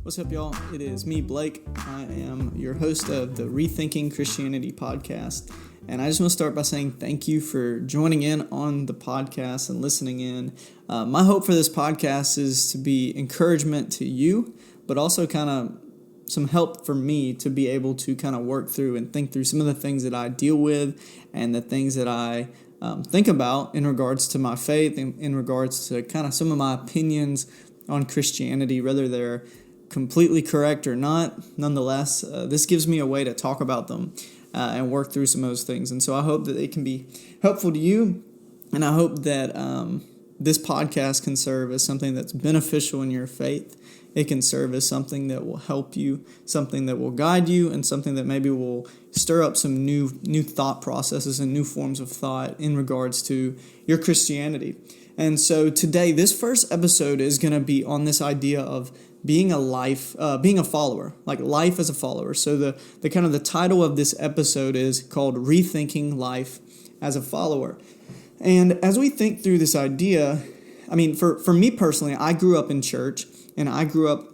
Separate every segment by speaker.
Speaker 1: What's up, y'all? It is me, Blake. I am your host of the ReThinking Christianity podcast. And I just want to start by saying thank you for joining in on the podcast and listening in. My hope for this podcast is to be encouragement to you, but also kind of some help for me to be able to kind of work through and think through some of the things that I deal with and the things that I think about in regards to my faith, in regards to kind of some of my opinions on Christianity, whether they're completely correct or not. Nonetheless, this gives me a way to talk about them and work through some of those things. And so I hope that it can be helpful to you, and I hope that this podcast can serve as something that's beneficial in your faith. It can serve as something that will help you, something that will guide you, and something that maybe will stir up some new thought processes and new forms of thought in regards to your Christianity. And so today, this first episode is going to be on this idea of being a follower, like life as a follower. So the kind of the title of this episode is called Rethinking Life as a Follower. And as we think through this idea, I mean, for me personally, I grew up in church, and I grew up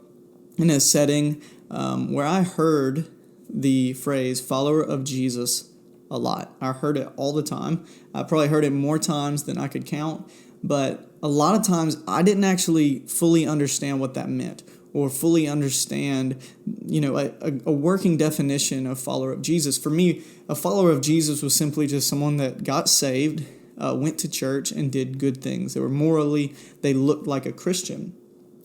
Speaker 1: in a setting where I heard the phrase follower of Jesus a lot. I heard it all the time. I probably heard it more times than I could count, but a lot of times I didn't actually fully understand what that meant, or fully understand, a working definition of follower of Jesus. For me, a follower of Jesus was simply just someone that got saved, went to church, and did good things. They looked like a Christian.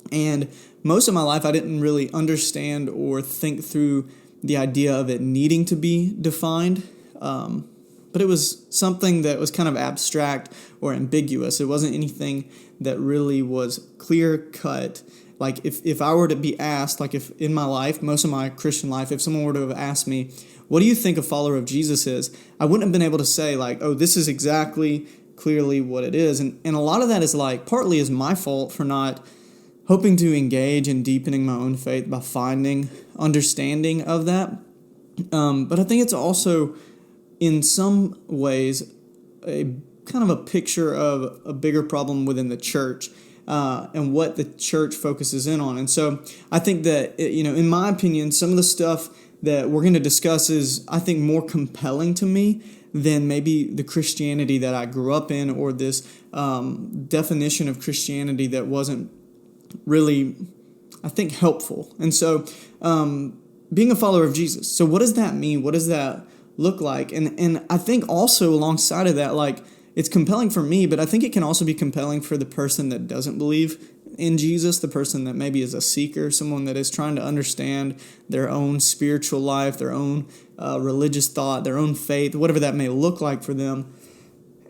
Speaker 1: And most of my life, I didn't really understand or think through the idea of it needing to be defined. But it was something that was kind of abstract or ambiguous. It wasn't anything that really was clear-cut. Like if I were to be asked, like if in my life, most of my Christian life, if someone were to have asked me, what do you think a follower of Jesus is? I wouldn't have been able to say like, oh, this is exactly clearly what it is. And a lot of that is like, partly is my fault for not hoping to engage in deepening my own faith by finding understanding of that. But I think it's also, in some ways, a kind of a picture of a bigger problem within the church and what the church focuses in on. And so I think that, in my opinion, some of the stuff that we're going to discuss is, I think, more compelling to me than maybe the Christianity that I grew up in, or this definition of Christianity that wasn't really, I think, helpful. And so being a follower of Jesus. So what does that mean? What does that look like? And I think also alongside of that, like, it's compelling for me, but I think it can also be compelling for the person that doesn't believe in Jesus, the person that maybe is a seeker, someone that is trying to understand their own spiritual life, their own religious thought, their own faith, whatever that may look like for them.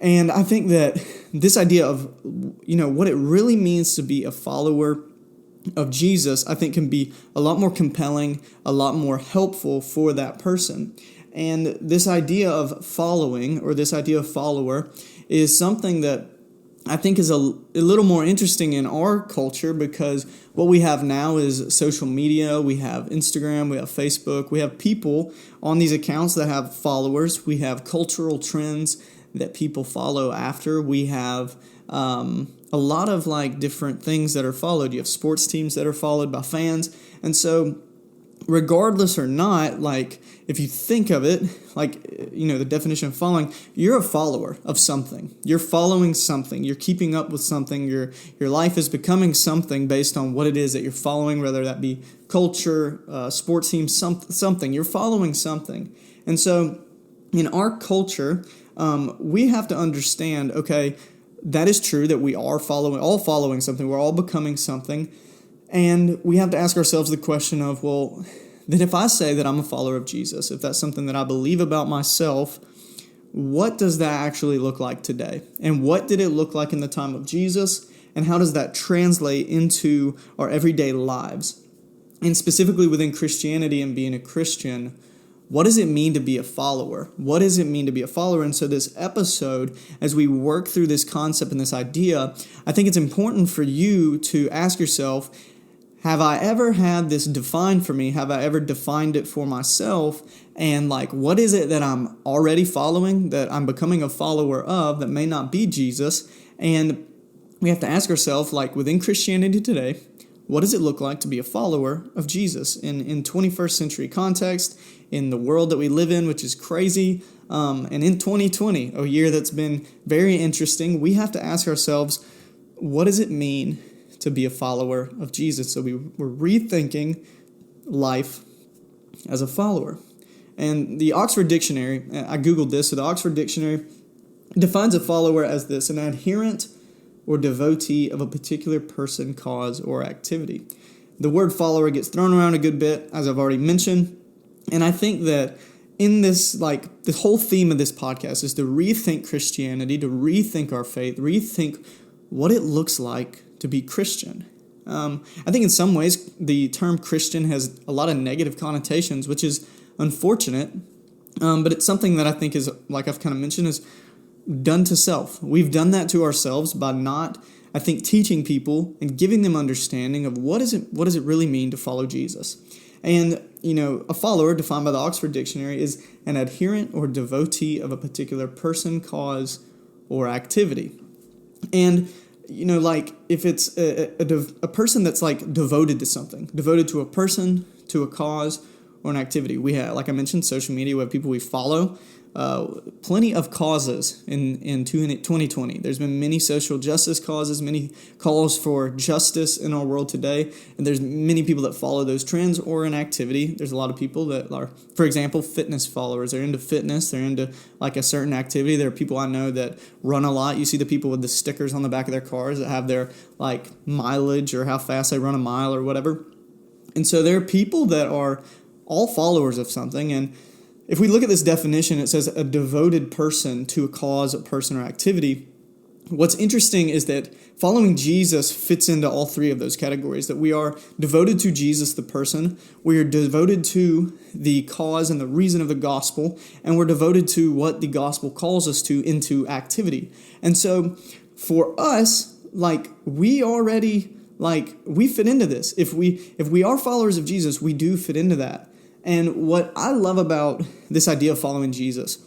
Speaker 1: And I think that this idea of, what it really means to be a follower of Jesus, I think can be a lot more compelling, a lot more helpful for that person. And this idea of following, or this idea of follower, is something that I think is a little more interesting in our culture, because what we have now is social media. We have Instagram, we have Facebook, we have people on these accounts that have followers. We have cultural trends that people follow after. We have a lot of like different things that are followed. You have sports teams that are followed by fans. And so regardless or not, like if you think of it, like, the definition of following, you're a follower of something. You're following something. You're keeping up with something. Your life is becoming something based on what it is that you're following, whether that be culture, sports teams, something. You're following something. And so in our culture, we have to understand, okay, that is true that we are all following something. We're all becoming something. And we have to ask ourselves the question of, well, then if I say that I'm a follower of Jesus, if that's something that I believe about myself, what does that actually look like today? And what did it look like in the time of Jesus? And how does that translate into our everyday lives? And specifically within Christianity and being a Christian, what does it mean to be a follower? What does it mean to be a follower? And so this episode, as we work through this concept and this idea, I think it's important for you to ask yourself, have I ever had this defined for me? Have I ever defined it for myself? And like, what is it that I'm already following, that I'm becoming a follower of, that may not be Jesus? And we have to ask ourselves, like within Christianity today, what does it look like to be a follower of Jesus in 21st century context, in the world that we live in, which is crazy, and in 2020, a year that's been very interesting. We have to ask ourselves, what does it mean to be a follower of Jesus? So we're rethinking life as a follower. And the Oxford Dictionary, I Googled this, so the Oxford Dictionary defines a follower as this: an adherent or devotee of a particular person, cause, or activity. The word follower gets thrown around a good bit, as I've already mentioned, and I think that in this, the whole theme of this podcast is to rethink Christianity, to rethink our faith, rethink what it looks like to be Christian. I think in some ways the term Christian has a lot of negative connotations, which is unfortunate, but it's something that I think is, like I've kind of mentioned, is done to self. We've done that to ourselves by not, I think, teaching people and giving them understanding of what does it really mean to follow Jesus. And, a follower, defined by the Oxford Dictionary, is an adherent or devotee of a particular person, cause, or activity. And, if it's a person that's devoted to something, devoted to a person, to a cause, or an activity. We have, like I mentioned, social media. We have people we follow. Plenty of causes in 2020. There's been many social justice causes, many calls for justice in our world today, and there's many people that follow those trends or an activity. There's a lot of people that are, for example, fitness followers. They're into fitness. They're into a certain activity. There are people I know that run a lot. You see the people with the stickers on the back of their cars that have their mileage or how fast they run a mile or whatever. And so there are people that are all followers of something, and if we look at this definition, it says a devoted person to a cause, a person, or activity. What's interesting is that following Jesus fits into all three of those categories, that we are devoted to Jesus, the person, we are devoted to the cause and the reason of the gospel, and we're devoted to what the gospel calls us to into activity. And so for us, we already, we fit into this. If we are followers of Jesus, we do fit into that. And what I love about this idea of following Jesus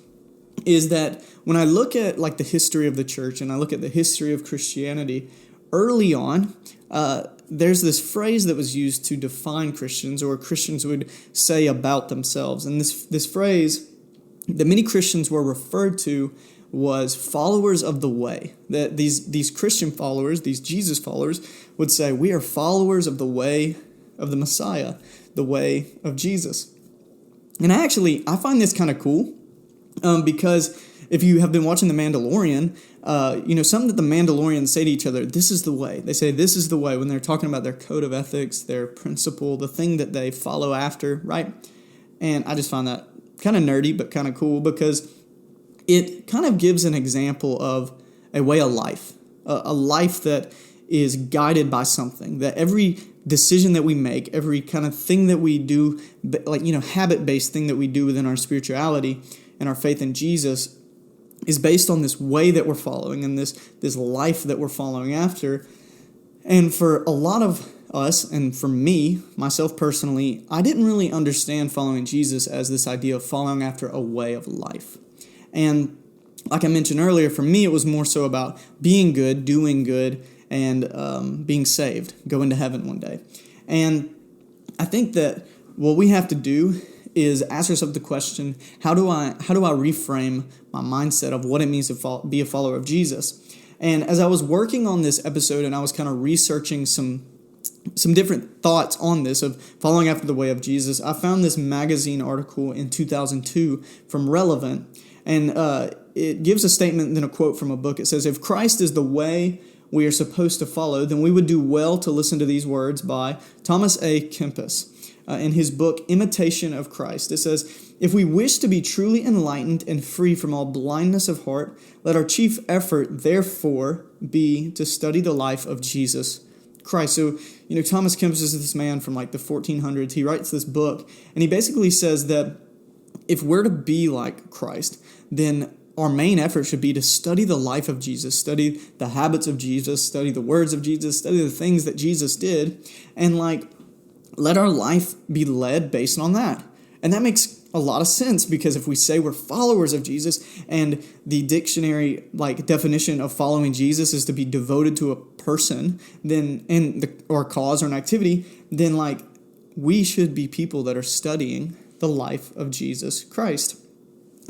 Speaker 1: is that when I look at the history of the church and I look at the history of Christianity, early on, there's this phrase that was used to define Christians, or Christians would say about themselves. And this phrase that many Christians were referred to was followers of the way. That these Christian followers, these Jesus followers, would say, we are followers of the way of the Messiah, the way of Jesus. And I find this kind of cool because if you have been watching The Mandalorian, something that the Mandalorians say to each other, this is the way. They say this is the way when they're talking about their code of ethics, their principle, the thing that they follow after, right? And I just find that kind of nerdy but kind of cool because it kind of gives an example of a way of life, a life that is guided by something, that every decision that we make, every kind of thing that we do, habit-based thing that we do within our spirituality and our faith in Jesus is based on this way that we're following and this life that we're following after. And for a lot of us, and for me, myself personally, I didn't really understand following Jesus as this idea of following after a way of life. And like I mentioned earlier, for me, it was more so about being good, doing good, and being saved, going to heaven one day. And I think that what we have to do is ask ourselves the question, how do I reframe my mindset of what it means to be a follower of Jesus? And as I was working on this episode and I was kind of researching some different thoughts on this of following after the way of Jesus, I found this magazine article in 2002 from Relevant, and it gives a statement and then a quote from a book. It says, if Christ is the way we are supposed to follow, then we would do well to listen to these words by Thomas A. Kemps in his book, Imitation of Christ. It says, if we wish to be truly enlightened and free from all blindness of heart, let our chief effort, therefore, be to study the life of Jesus Christ. So, Thomas Kemps is this man from the 1400s. He writes this book, and he basically says that if we're to be like Christ, then our main effort should be to study the life of Jesus, study the habits of Jesus, study the words of Jesus, study the things that Jesus did, and let our life be led based on that. And that makes a lot of sense, because if we say we're followers of Jesus and the dictionary definition of following Jesus is to be devoted to a person, then or cause or an activity, then we should be people that are studying the life of Jesus Christ.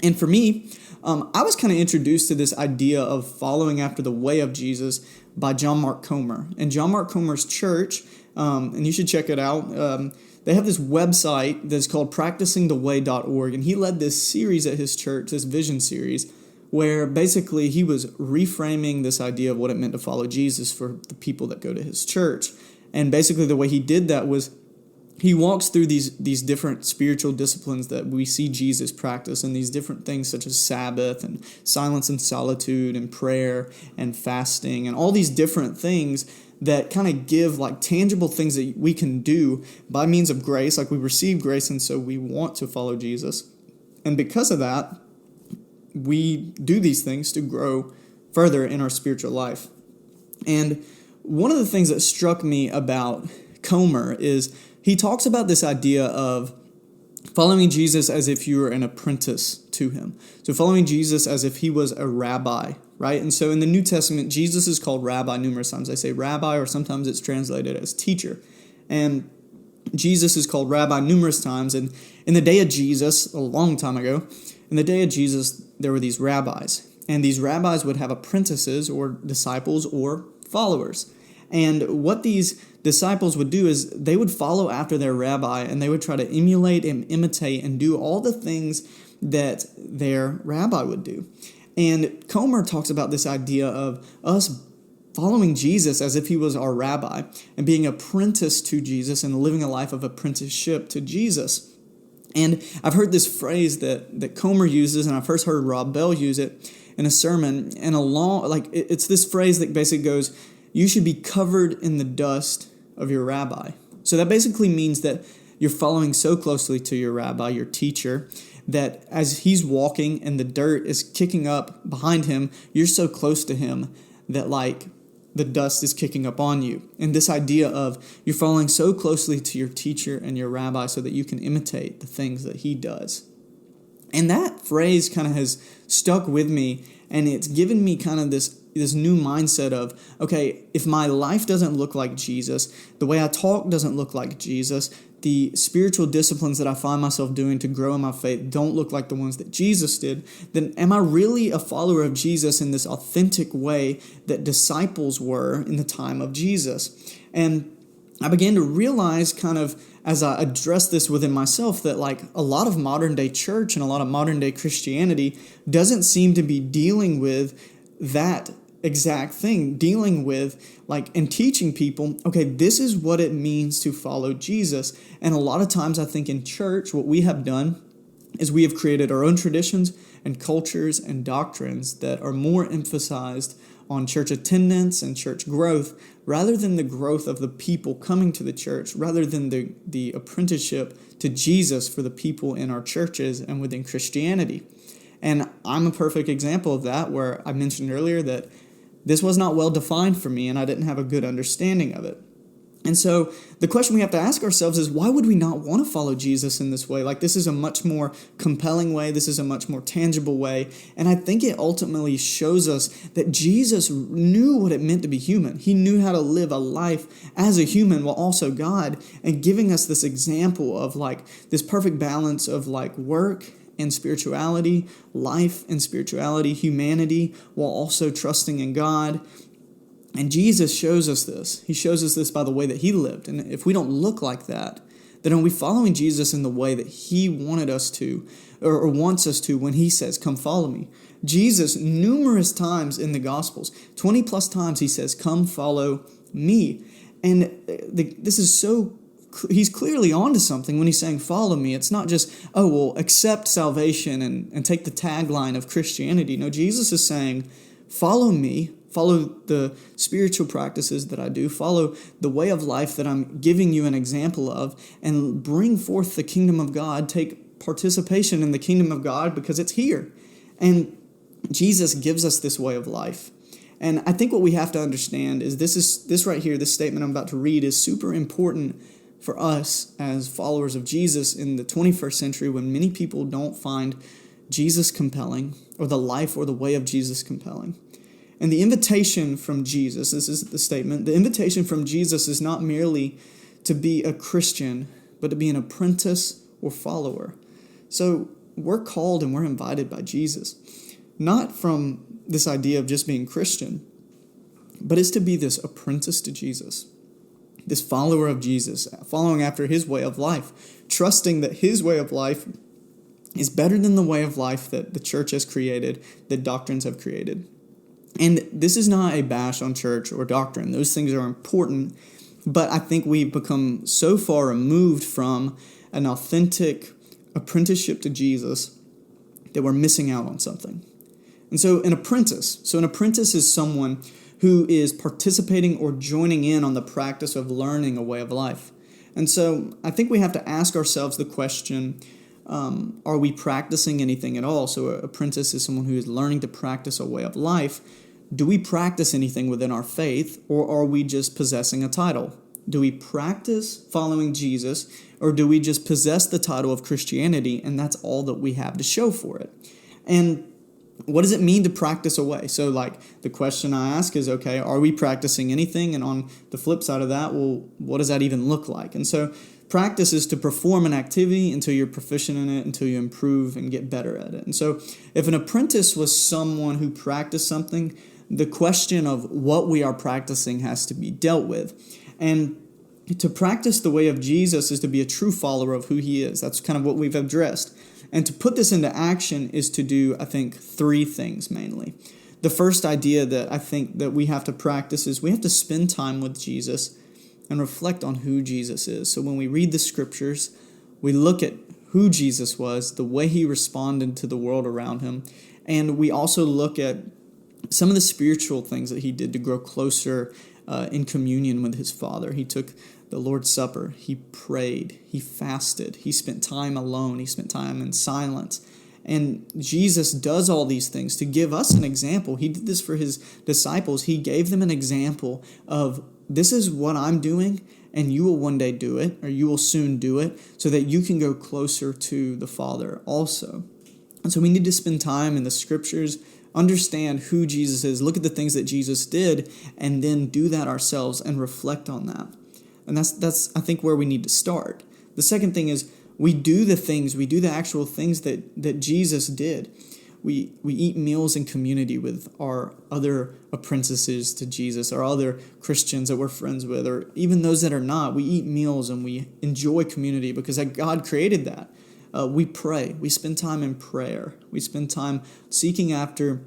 Speaker 1: And for me, I was kind of introduced to this idea of following after the way of Jesus by John Mark Comer. And John Mark Comer's church, and you should check it out, they have this website that's called practicingtheway.org, and he led this series at his church, this vision series, where basically he was reframing this idea of what it meant to follow Jesus for the people that go to his church. And basically the way he did that was he walks through these different spiritual disciplines that we see Jesus practice, and these different things such as Sabbath and silence and solitude and prayer and fasting and all these different things that kind of give tangible things that we can do by means of grace. We receive grace, and so we want to follow Jesus. And because of that, we do these things to grow further in our spiritual life. And one of the things that struck me about Comer is he talks about this idea of following Jesus as if you were an apprentice to him. So following Jesus as if he was a rabbi, right? And so in the New Testament, Jesus is called rabbi numerous times. I say rabbi, or sometimes it's translated as teacher. And Jesus is called rabbi numerous times. And in the day of Jesus, a long time ago, in the day of Jesus, there were these rabbis. And these rabbis would have apprentices or disciples or followers. And what these disciples would do is they would follow after their rabbi, and they would try to emulate and imitate and do all the things that their rabbi would do. And Comer talks about this idea of us following Jesus as if he was our rabbi and being apprenticed to Jesus and living a life of apprenticeship to Jesus. And I've heard this phrase that Comer uses, and I've first heard Rob Bell use it in a sermon. And it's this phrase that basically goes, you should be covered in the dust of your rabbi. So that basically means that you're following so closely to your rabbi, your teacher, that as he's walking and the dirt is kicking up behind him, you're so close to him that the dust is kicking up on you. And this idea of you're following so closely to your teacher and your rabbi so that you can imitate the things that he does. And that phrase kind of has stuck with me, and it's given me kind of this new mindset of, okay, if my life doesn't look like Jesus, the way I talk doesn't look like Jesus, the spiritual disciplines that I find myself doing to grow in my faith don't look like the ones that Jesus did, then am I really a follower of Jesus in this authentic way that disciples were in the time of Jesus? And I began to realize kind of as I addressed this within myself that a lot of modern day church and a lot of modern day Christianity doesn't seem to be dealing with that exact thing, dealing with and teaching people, okay, this is what it means to follow Jesus. And a lot of times I think in church, what we have done is we have created our own traditions and cultures and doctrines that are more emphasized on church attendance and church growth rather than the growth of the people coming to the church, rather than the apprenticeship to Jesus for the people in our churches and within Christianity. And I'm a perfect example of that, where I mentioned earlier that this was not well defined for me and I didn't have a good understanding of it. And so the question we have to ask ourselves is, why would we not want to follow Jesus in this way? This is a much more compelling way. This is a much more tangible way. And I think it ultimately shows us that Jesus knew what it meant to be human. He knew how to live a life as a human while also God, and giving us this example of this perfect balance of work and spirituality, life and spirituality, humanity, while also trusting in God. And Jesus shows us this. He shows us this by the way that he lived. And if we don't look like that, then are we following Jesus in the way that he wanted us to, or wants us to, when he says, come follow me? Jesus, numerous times in the Gospels, 20 plus times, he says, come follow me. And this is so, he's clearly onto something when he's saying, follow me. It's not just, accept salvation and take the tagline of Christianity. No, Jesus is saying, follow me. Follow the spiritual practices that I do. Follow the way of life that I'm giving you an example of, and bring forth the kingdom of God. Take participation in the kingdom of God because it's here. And Jesus gives us this way of life. And I think what we have to understand is this right here, this statement I'm about to read, is super important for us as followers of Jesus in the 21st century, when many people don't find Jesus compelling, or the life or the way of Jesus compelling. And the invitation from Jesus, this is the statement, the invitation from Jesus is not merely to be a Christian, but to be an apprentice or follower. So we're called and we're invited by Jesus, not from this idea of just being Christian, but it's to be this apprentice to Jesus, this follower of Jesus, following after his way of life, trusting that his way of life is better than the way of life that the church has created, that doctrines have created. And this is not a bash on church or doctrine. Those things are important, but I think we've become so far removed from an authentic apprenticeship to Jesus that we're missing out on something. And so an apprentice is someone who is participating or joining in on the practice of learning a way of life. And so I think we have to ask ourselves the question, are we practicing anything at all? So an apprentice is someone who is learning to practice a way of life. Do we practice anything within our faith, or are we just possessing a title? Do we practice following Jesus, or do we just possess the title of Christianity, and that's all that we have to show for it? And what does it mean to practice a way? So the question I ask is, okay, are we practicing anything? And on the flip side of that, well, what does that even look like? And so practice is to perform an activity until you're proficient in it, until you improve and get better at it. And so if an apprentice was someone who practiced something, the question of what we are practicing has to be dealt with. And to practice the way of Jesus is to be a true follower of who he is. That's kind of what we've addressed. And to put this into action is to do, I think, three things mainly. The first idea that I think that we have to practice is we have to spend time with Jesus and reflect on who Jesus is. So when we read the scriptures, we look at who Jesus was, the way he responded to the world around him, and we also look at some of the spiritual things that he did to grow closer in communion with his Father. He took the Lord's Supper, he prayed, he fasted, he spent time alone, he spent time in silence. And Jesus does all these things to give us an example. He did this for his disciples. He gave them an example of, this is what I'm doing, and you will one day do it, or you will soon do it, so that you can go closer to the Father also. And so we need to spend time in the scriptures, understand who Jesus is, look at the things that Jesus did, and then do that ourselves and reflect on that. And that's I think where we need to start. The second thing is we do the actual things that Jesus did. We eat meals in community with our other apprentices to Jesus, our other Christians that we're friends with, or even those that are not. We eat meals and we enjoy community because God created that. We pray. We spend time in prayer. We spend time seeking after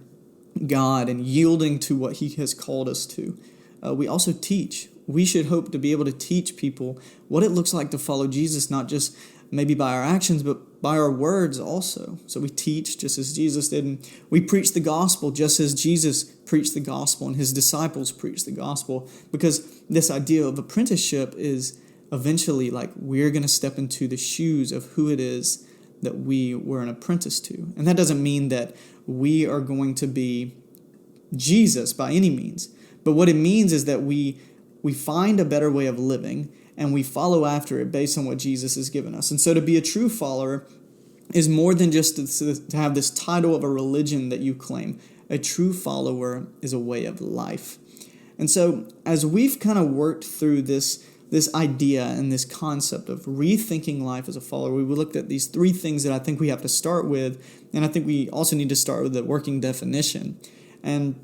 Speaker 1: God and yielding to what he has called us to. We also teach. We should hope to be able to teach people what it looks like to follow Jesus, not just maybe by our actions, but by our words also. So we teach just as Jesus did, and we preach the gospel just as Jesus preached the gospel and his disciples preached the gospel, because this idea of apprenticeship is eventually we're going to step into the shoes of who it is that we were an apprentice to. And that doesn't mean that we are going to be Jesus by any means, but what it means is that we find a better way of living and we follow after it based on what Jesus has given us. And so to be a true follower is more than just to have this title of a religion that you claim. A true follower is a way of life. And so as we've kind of worked through this idea and this concept of rethinking life as a follower, we looked at these three things that I think we have to start with, and I think we also need to start with the working definition. And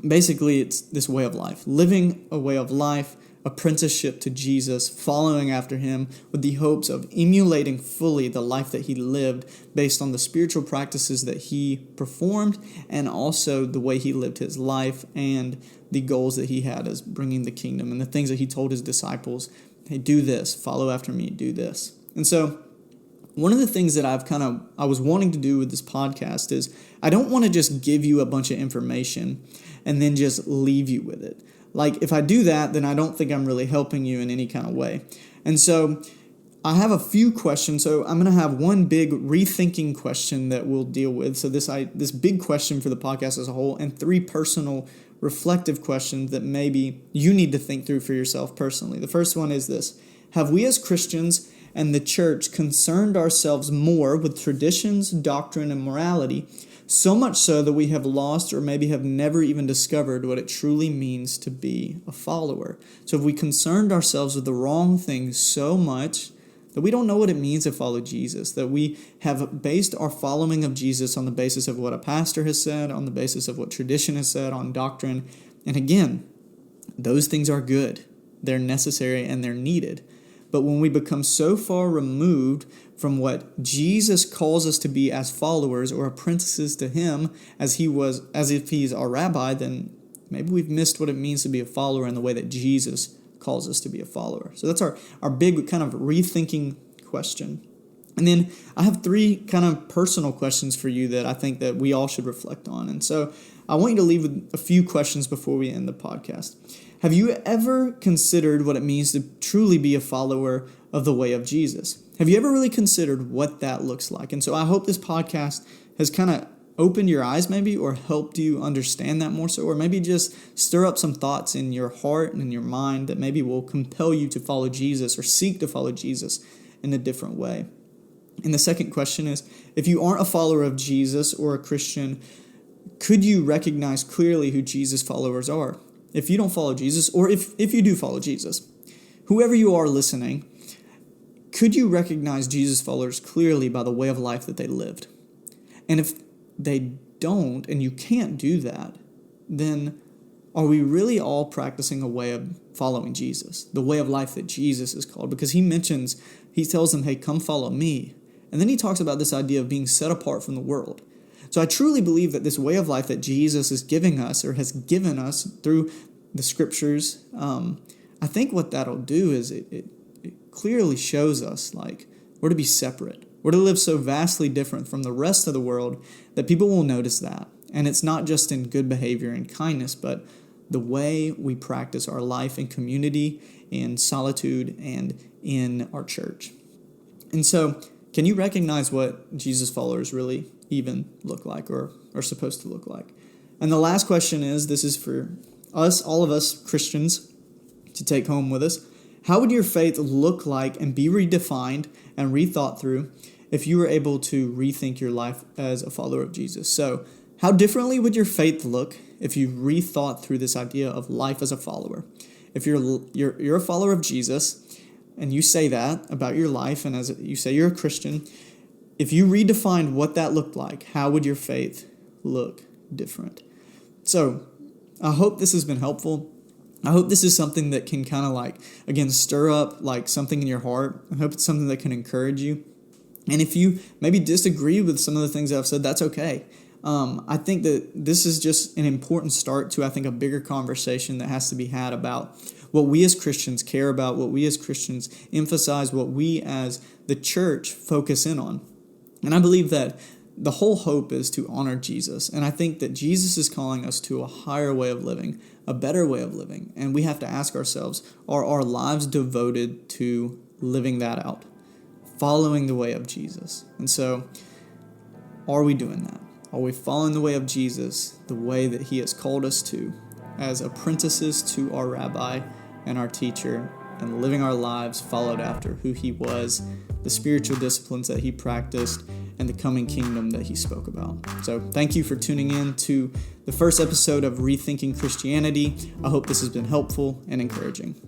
Speaker 1: basically, it's this way of life, living a way of life, apprenticeship to Jesus, following after him with the hopes of emulating fully the life that he lived based on the spiritual practices that he performed and also the way he lived his life and the goals that he had as bringing the kingdom and the things that he told his disciples, hey, do this, follow after me, do this. And so one of the things that I was wanting to do with this podcast is I don't want to just give you a bunch of information and then just leave you with it. If I do that, then I don't think I'm really helping you in any kind of way. And so I have a few questions. So I'm going to have one big rethinking question that we'll deal with. So this big question for the podcast as a whole, and three personal reflective questions that maybe you need to think through for yourself personally. The first one is this: have we as Christians and the church concerned ourselves more with traditions, doctrine, and morality, so much so that we have lost or maybe have never even discovered what it truly means to be a follower? So have we concerned ourselves with the wrong things so much that we don't know what it means to follow Jesus, that we have based our following of Jesus on the basis of what a pastor has said, on the basis of what tradition has said, on doctrine? And again, those things are good. They're necessary and they're needed. But when we become so far removed from what Jesus calls us to be as followers or apprentices to him as if he's our rabbi, then maybe we've missed what it means to be a follower in the way that Jesus calls us to be a follower. So that's our big kind of rethinking question. And then I have 3 kind of personal questions for you that I think that we all should reflect on. And so I want you to leave with a few questions before we end the podcast. Have you ever considered what it means to truly be a follower of the way of Jesus? Have you ever really considered what that looks like? And so I hope this podcast has kind of opened your eyes maybe, or helped you understand that more so, or maybe just stir up some thoughts in your heart and in your mind that maybe will compel you to follow Jesus or seek to follow Jesus in a different way. And the second question is, if you aren't a follower of Jesus or a Christian, could you recognize clearly who Jesus' followers are? If you don't follow Jesus, or if you do follow Jesus, whoever you are listening, could you recognize Jesus' followers clearly by the way of life that they lived? And if they don't, and you can't do that, then are we really all practicing a way of following Jesus, the way of life that Jesus is called? Because he tells them, hey, come follow me. And then he talks about this idea of being set apart from the world. So I truly believe that this way of life that Jesus is giving us, or has given us through the scriptures, I think what that'll do is it clearly shows us like we're to be separate. We're to live so vastly different from the rest of the world that people will notice that. And it's not just in good behavior and kindness, but the way we practice our life in community, in solitude, and in our church. And so, can you recognize what Jesus' followers really even look like, or are supposed to look like? And the last question is, this is for us, all of us Christians, to take home with us. How would your faith look like and be redefined and rethought through if you were able to rethink your life as a follower of Jesus? So how differently would your faith look if you rethought through this idea of life as a follower? If you're a follower of Jesus, and you say that about your life, and as you say you're a Christian, if you redefined what that looked like, how would your faith look different? So I hope this has been helpful. I hope this is something that can kind of again, stir up something in your heart. I hope it's something that can encourage you. And if you maybe disagree with some of the things that I've said, that's okay. I think that this is just an important start to, a bigger conversation that has to be had about what we as Christians care about, what we as Christians emphasize, what we as the church focus in on. And I believe that the whole hope is to honor Jesus. And I think that Jesus is calling us to a higher way of living, a better way of living. And we have to ask ourselves, are our lives devoted to living that out, following the way of Jesus? And so, are we doing that? Are we following the way of Jesus, the way that he has called us to, as apprentices to our rabbi and our teacher, and living our lives followed after who he was, the spiritual disciplines that he practiced, and the coming kingdom that he spoke about? So thank you for tuning in to the first episode of Rethinking Christianity. I hope this has been helpful and encouraging.